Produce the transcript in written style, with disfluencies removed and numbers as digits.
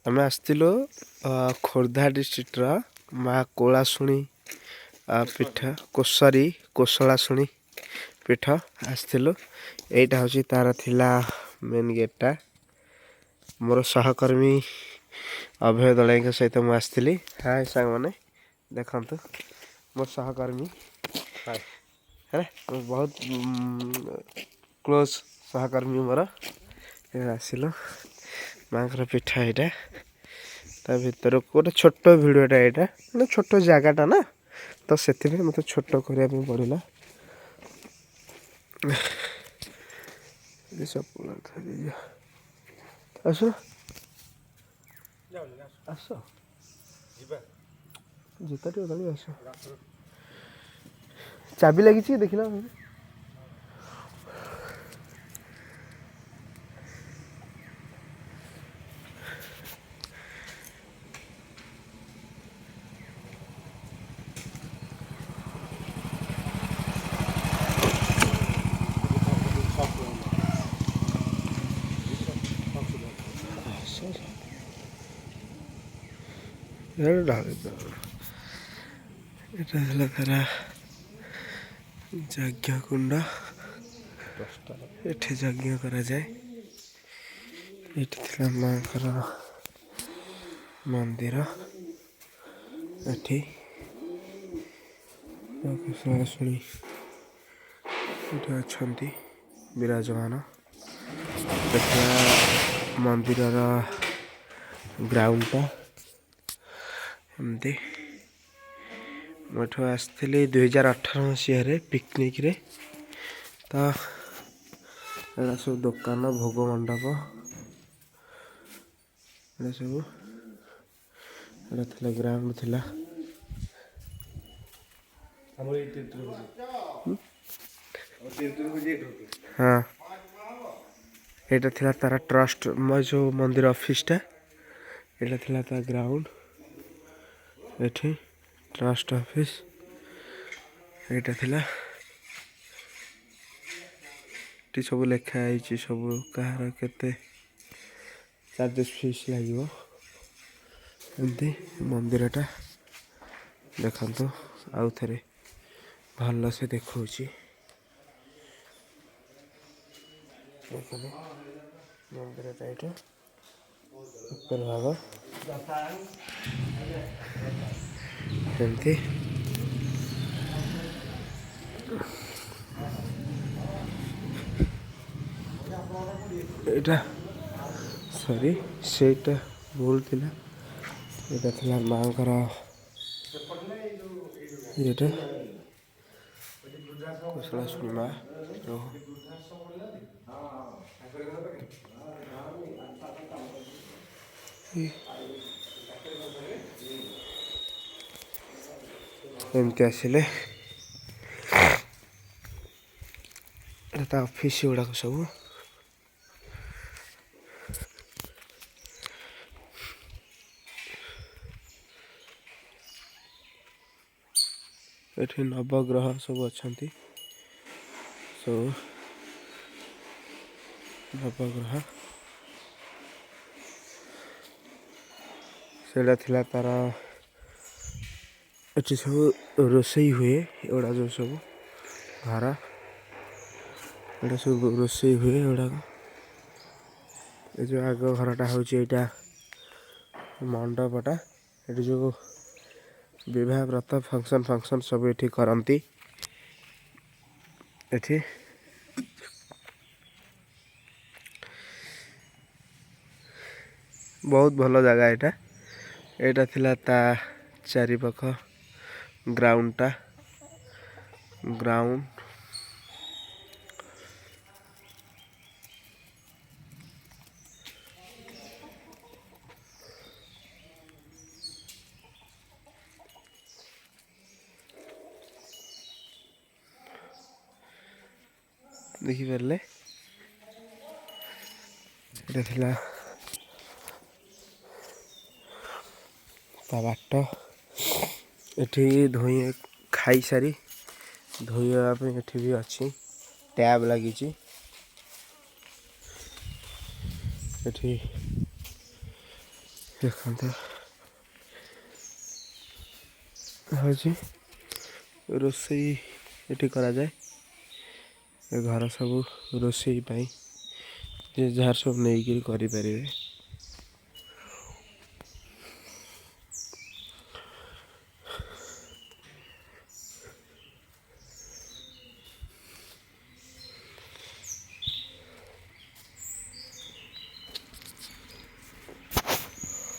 आम आसलु खोर्धा डिस्ट्रिक्टर माँ कोलाशुणी पीठ कोसरी कोसलाशुणी पीठ आसलु। यहीटा हूँ तार थिला मेन गेटा। मोर सहकर्मी अभय दलाई सहित मुझे आसती। हाँ सांग मैंने देखु मोर सहकर्मी है बहुत क्लोज सहकर्मी मोर आसिल माँ पीठा यहाँ भर गोटे छोट भिडटा यहाँ मतलब छोट जगटा ना तो से मत छोट करने पड़ा आस आस जूता टे उतार आस चाबी लगी देखना तारा यज्ञ कुंड एठी यज्ञ करा जाए। ये माँ मंदिर एठी कुशलाशुणी अच्छा विराजमान देखा मंदिर ग्राउंड एमती मुझे आसती 2018 मसीह पिकनिक रे तो यहाँ सब दुकान भोग मंडप सब ग्राउंड थिला। हाँ यहाँ थिला तार ट्रस्ट जो मंदिर ऑफिसटा यहाँ थिला तार ग्राउंड एठी ट्रस्ट ऑफिस यहाँ थिला सब लिखाई सब कहार केते चार्जेस फीस लगे एमती मंदिरटा देखु आउ थे भल से देखा मंदिरटा यहाँ ऊपर भाग एमती एटा सॉरी सेटा भूल थिला एटा थिला माँ ये कुशलाशुणी माँ एमती आसिले ऑफिस गुड़ाक सब ये नवग्रह सब अच्छा सब नवग्रह सेटा थिला तार ये सब रोसई हुए एगुड़ा जो सब घर एटा सब रोसई हुए एगुड़ा जो आग घरटा हूँ यहाँ मंडपटा ये जो विवाह व्रत फंक्शन फंक्शन सब ये करती एठी बहुत भल जगह यहाँ यहाँ थिला ता चारिपाख ग्राउंडटा ग्राउंड देखिपारे यहाँ बाट एठी धोई खाई सारी धोइबा एठी भी अच्छी टैब लगी एठी ଦେଖନ୍ତୁ ହେଉଛି ରୋଷେଇ ଏଠି କରାଯାଏ। ଏ ଘର ସବୁ ରୋଷେଇ ପାଇଁ ଯେ ଯାହାର ସବୁ ନେଇକିରି କରିପାରିବେ।